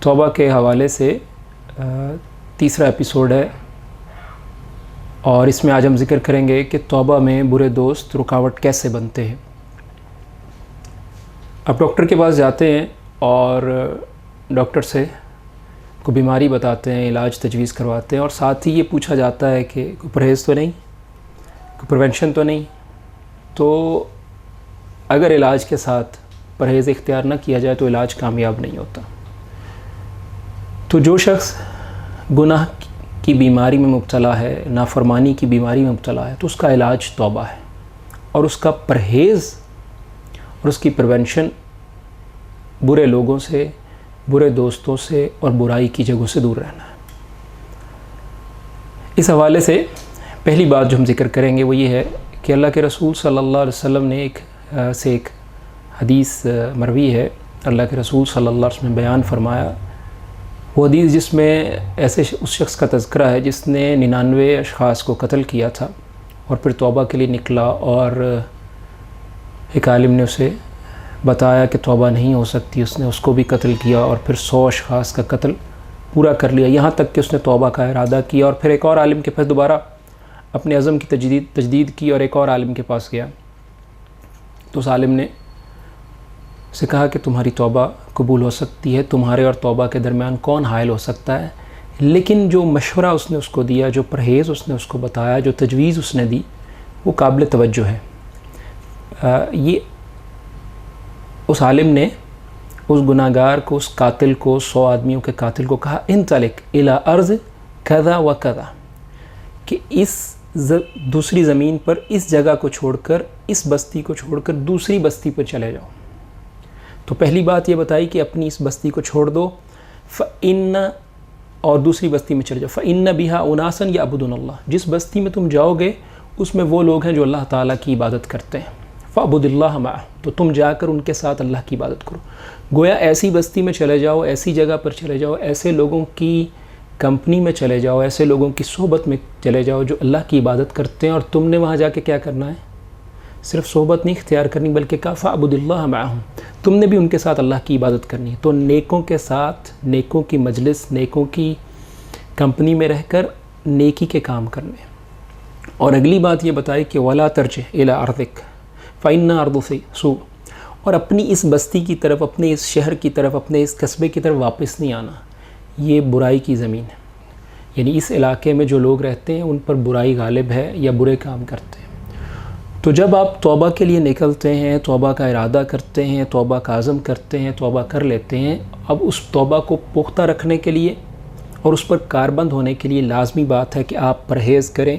توبہ کے حوالے سے تیسرا ایپیسوڈ ہے، اور اس میں آج ہم ذکر کریں گے کہ توبہ میں برے دوست رکاوٹ کیسے بنتے ہیں۔ اب ڈاکٹر کے پاس جاتے ہیں اور ڈاکٹر سے کو بیماری بتاتے ہیں، علاج تجویز کرواتے ہیں، اور ساتھ ہی یہ پوچھا جاتا ہے کہ کوئی پرہیز تو نہیں، کوئی پریونشن تو نہیں۔ تو اگر علاج کے ساتھ پرہیز اختیار نہ کیا جائے تو علاج کامیاب نہیں ہوتا۔ تو جو شخص گناہ کی بیماری میں مبتلا ہے، نافرمانی کی بیماری میں مبتلا ہے، تو اس کا علاج توبہ ہے، اور اس کا پرہیز اور اس کی پریونشن برے لوگوں سے، برے دوستوں سے اور برائی کی جگہوں سے دور رہنا ہے۔ اس حوالے سے پہلی بات جو ہم ذکر کریں گے وہ یہ ہے کہ اللہ کے رسول صلی اللہ علیہ وسلم نے ایک حدیث مروی ہے، اللہ کے رسول صلی اللہ علیہ وسلم نے بیان فرمایا، وہ حدیث جس میں ایسے اس شخص کا تذکرہ ہے جس نے 99 اشخاص کو قتل کیا تھا اور پھر توبہ کے لیے نکلا، اور ایک عالم نے اسے بتایا کہ توبہ نہیں ہو سکتی، اس نے اس کو بھی قتل کیا اور پھر 100 اشخاص کا قتل پورا کر لیا، یہاں تک کہ اس نے توبہ کا ارادہ کیا، اور پھر ایک اور عالم کے پاس دوبارہ اپنے عزم کی تجدید کی اور ایک اور عالم کے پاس گیا۔ تو اس عالم نے اسے کہا کہ تمہاری توبہ قبول ہو سکتی ہے، تمہارے اور توبہ کے درمیان کون حائل ہو سکتا ہے؟ لیکن جو مشورہ اس نے اس کو دیا، جو پرہیز اس نے اس کو بتایا، جو تجویز اس نے دی، وہ قابل توجہ ہے۔ یہ اس عالم نے اس گناہگار کو، اس قاتل کو، 100 آدمیوں کے قاتل کو کہا انطلق الی ارض کذا و کذا، کہ اس دوسری زمین پر اس جگہ کو چھوڑ کر، اس بستی کو چھوڑ کر دوسری بستی پر چلے جاؤ۔ تو پہلی بات یہ بتائی کہ اپنی اس بستی کو چھوڑ دو، فَإِنَّ، اور دوسری بستی میں چلے جاؤ، فَإِنَّ بِهَا أُنَاسًا يَعْبُدُونَ اللَّهَ، جس بستی میں تم جاؤ گے اس میں وہ لوگ ہیں جو اللہ تعالیٰ کی عبادت کرتے ہیں، فَعْبُدِ اللَّهَ مَعَهُ، تو تم جا کر ان کے ساتھ اللہ کی عبادت کرو۔ گویا ایسی بستی میں چلے جاؤ، ایسی جگہ پر چلے جاؤ، ایسے لوگوں کی کمپنی میں چلے جاؤ، ایسے لوگوں کی صحبت میں چلے جاؤ جو اللہ کی عبادت کرتے ہیں، اور تم نے وہاں جا کے کیا کرنا ہے؟ صرف صحبت نہیں اختیار کرنی، بلکہ کہا فَعْبُدِ اللَّهَ مَعَهُمْ، تم نے بھی ان کے ساتھ اللہ کی عبادت کرنی ہے۔ تو نیکوں کے ساتھ، نیکوں کی مجلس، نیکوں کی کمپنی میں رہ کر نیکی کے کام کرنے۔ اور اگلی بات یہ بتائی کہ وَلَا تَرْجِعْ إِلَىٰ أَرْضِكَ فَإِنَّ أَرْضَ سُوءٍ، اور اپنی اس بستی کی طرف، اپنے اس شہر کی طرف، اپنے اس قصبے کی طرف واپس نہیں آنا، یہ برائی کی زمین ہے، یعنی اس علاقے میں جو لوگ رہتے ہیں ان پر برائی غالب ہے یا برے کام کرتے ہیں۔ تو جب آپ توبہ کے لیے نکلتے ہیں، توبہ کا ارادہ کرتے ہیں، توبہ کا عزم کرتے ہیں، توبہ کر لیتے ہیں، اب اس توبہ کو پختہ رکھنے کے لیے اور اس پر کاربند ہونے کے لیے لازمی بات ہے کہ آپ پرہیز کریں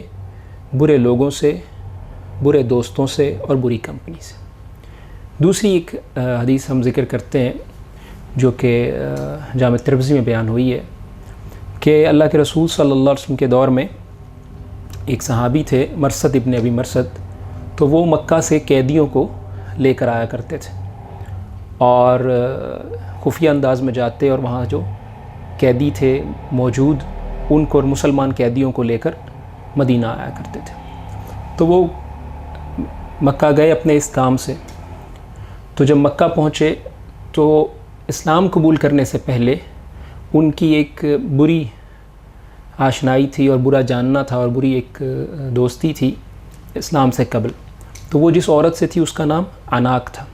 برے لوگوں سے، برے دوستوں سے اور بری کمپنی سے۔ دوسری ایک حدیث ہم ذکر کرتے ہیں جو کہ جامع ترمذی میں بیان ہوئی ہے کہ اللہ کے رسول صلی اللہ علیہ وسلم کے دور میں ایک صحابی تھے، مرثد ابن ابی مرثد، تو وہ مکہ سے قیدیوں کو لے کر آیا کرتے تھے، اور خفیہ انداز میں جاتے اور وہاں جو قیدی تھے موجود ان کو، اور مسلمان قیدیوں کو لے کر مدینہ آیا کرتے تھے۔ تو وہ مکہ گئے اپنے اس کام سے، تو جب مکہ پہنچے تو اسلام قبول کرنے سے پہلے ان کی ایک بری آشنائی تھی اور برا جاننا تھا اور بری ایک دوستی تھی اسلام سے قبل۔ تو وہ جس عورت سے تھی اس کا نام عناق تھا،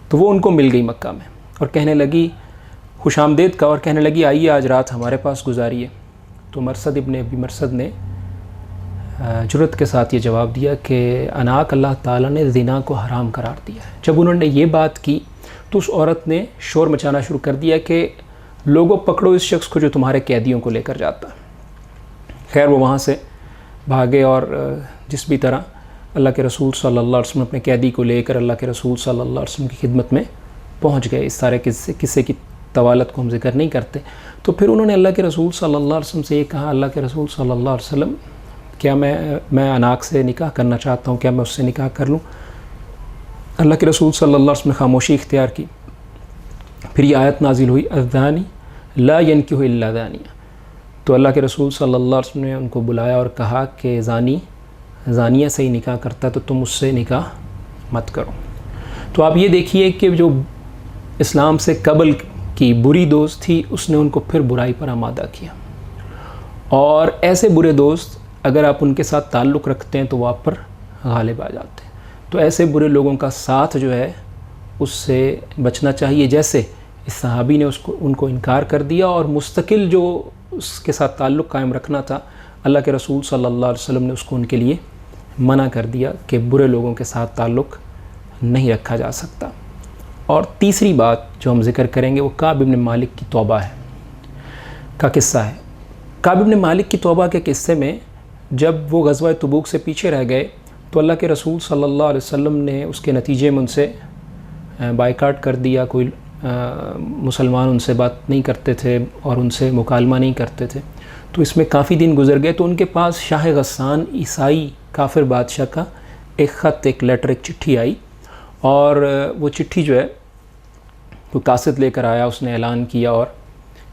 تو وہ ان کو مل گئی مکہ میں اور کہنے لگی، خوش آمدید کا، اور کہنے لگی آئیے آج رات ہمارے پاس گزاریے۔ تو مرثد ابن ابی مرثد نے جرأت کے ساتھ یہ جواب دیا کہ عناق، اللہ تعالیٰ نے زنا کو حرام قرار دیا ہے۔ جب انہوں نے یہ بات کی تو اس عورت نے شور مچانا شروع کر دیا کہ لوگوں پکڑو اس شخص کو جو تمہارے قیدیوں کو لے کر جاتا ہے۔ خیر وہ وہاں سے بھاگے اور جس بھی طرح اللہ کے رسول صلی اللہ علیہ وسلم اپنے قیدی کو لے کر اللہ کے رسول صلی اللہ علیہ وسلم کی خدمت میں پہنچ گئے۔ اس سارے قصے کی طوالت کو ہم ذکر نہیں کرتے۔ تو پھر انہوں نے اللہ کے رسول صلی اللہ علیہ وسلم سے یہ کہا، اللہ کے رسول صلی اللہ علیہ وسلم، کیا میں عناق سے نکاح کرنا چاہتا ہوں، کیا میں اس سے نکاح کر لوں؟ اللہ کے رسول صلی اللہ علیہ وسلم نے خاموشی اختیار کی۔ پھر یہ آیت نازل ہوئی، الزانی لا ینکح الا زانیہ، تو اللہ کے رسول صلی اللہ علیہ وسلم نے ان کو بلایا اور کہا کہ زانیہ سے ہی نکاح کرتا تو تم اس سے نکاح مت کرو۔ تو آپ یہ دیکھیے کہ جو اسلام سے قبل کی بری دوست تھی اس نے ان کو پھر برائی پر آمادہ کیا. اور ایسے برے دوست اگر آپ ان کے ساتھ تعلق رکھتے ہیں تو وہ آپ پر غالب آ جاتے ہیں. تو ایسے برے لوگوں کا ساتھ جو ہے اس سے بچنا چاہیے. جیسے اس صحابی نے ان کو انکار کر دیا اور مستقل جو اس کے ساتھ تعلق قائم رکھنا تھا اللہ کے رسول صلی اللہ علیہ وسلم نے اس کو ان کے لیے منع کر دیا کہ برے لوگوں کے ساتھ تعلق نہیں رکھا جا سکتا. اور تیسری بات جو ہم ذکر کریں گے وہ کعب بن مالک کی توبہ کا قصہ ہے. کعب بن مالک کی توبہ کے قصے میں جب وہ غزوہ تبوک سے پیچھے رہ گئے تو اللہ کے رسول صلی اللہ علیہ وسلم نے اس کے نتیجے میں ان سے بائیکاٹ کر دیا. کوئی مسلمان ان سے بات نہیں کرتے تھے اور ان سے مکالمہ نہیں کرتے تھے. تو اس میں کافی دن گزر گئے تو ان کے پاس شاہ غسان عیسائی کافر بادشاہ کا ایک خط، ایک لیٹر، ایک چٹھی آئی. اور وہ چٹھی جو ہے وہ قاصد لے کر آیا، اس نے اعلان کیا اور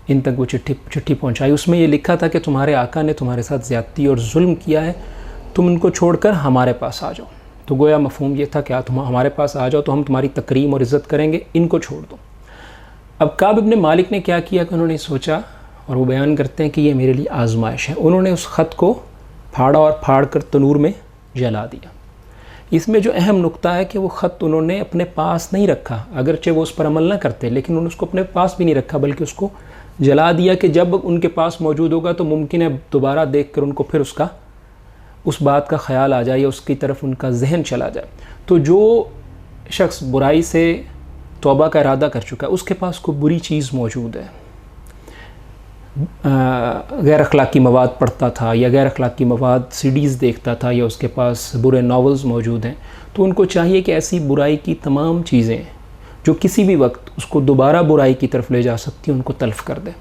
ان تک وہ چٹھی پہنچائی. اس میں یہ لکھا تھا کہ تمہارے آقا نے تمہارے ساتھ زیادتی اور ظلم کیا ہے، تم ان کو چھوڑ کر ہمارے پاس آ جاؤ. تو گویا مفہوم یہ تھا کہ تم ہمارے پاس آ جاؤ تو ہم تمہاری تکریم اور عزت کریں گے، ان کو چھوڑ دو. اب کعب بن مالک نے کیا کیا کہ انہوں نے سوچا، اور وہ بیان کرتے ہیں کہ یہ میرے لیے آزمائش ہے. انہوں نے اس خط کو پھاڑا اور پھاڑ کر تنور میں جلا دیا. اس میں جو اہم نقطہ ہے کہ وہ خط انہوں نے اپنے پاس نہیں رکھا، اگرچہ وہ اس پر عمل نہ کرتے لیکن انہوں نے اس کو اپنے پاس بھی نہیں رکھا بلکہ اس کو جلا دیا کہ جب ان کے پاس موجود ہوگا تو ممکن ہے دوبارہ دیکھ کر ان کو پھر اس بات کا خیال آ جائے یا اس کی طرف ان کا ذہن چلا جائے. تو جو شخص برائی سے توبہ کا ارادہ کر چکا ہے اس کے پاس کوئی بری چیز موجود ہے، غیر اخلاقی مواد پڑھتا تھا یا غیر اخلاقی مواد CDs دیکھتا تھا یا اس کے پاس برے ناولز موجود ہیں، تو ان کو چاہیے کہ ایسی برائی کی تمام چیزیں جو کسی بھی وقت اس کو دوبارہ برائی کی طرف لے جا سکتی ہیں ان کو تلف کر دے،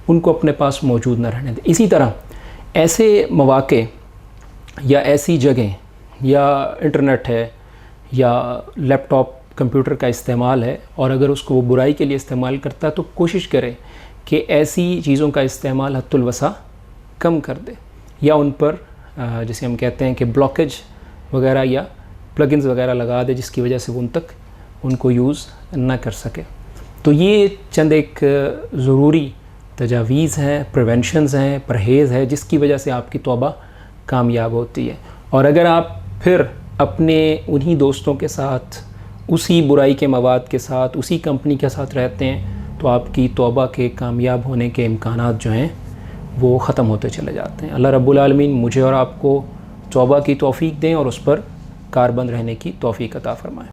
ان کو اپنے پاس موجود نہ رہنے دے. اسی طرح ایسے مواقع یا ایسی جگہیں یا انٹرنیٹ ہے یا لیپ ٹاپ کمپیوٹر کا استعمال ہے اور اگر اس کو وہ برائی کے لیے استعمال کرتا ہے تو کوشش کرے کہ ایسی چیزوں کا استعمال حد الوسع کم کر دے یا ان پر جسے ہم کہتے ہیں کہ بلاکیج وغیرہ یا پلگنز وغیرہ لگا دے جس کی وجہ سے وہ ان کو یوز نہ کر سکے. تو یہ چند ایک ضروری تجاویز ہیں، پریونشنز ہیں، پرہیز ہے جس کی وجہ سے آپ کی توبہ کامیاب ہوتی ہے. اور اگر آپ پھر اپنے انہی دوستوں کے ساتھ اسی برائی کے مواد کے ساتھ اسی کمپنی کے ساتھ رہتے ہیں تو آپ کی توبہ کے کامیاب ہونے کے امکانات جو ہیں وہ ختم ہوتے چلے جاتے ہیں. اللہ رب العالمین مجھے اور آپ کو توبہ کی توفیق دیں اور اس پر کاربند رہنے کی توفیق عطا فرمائیں.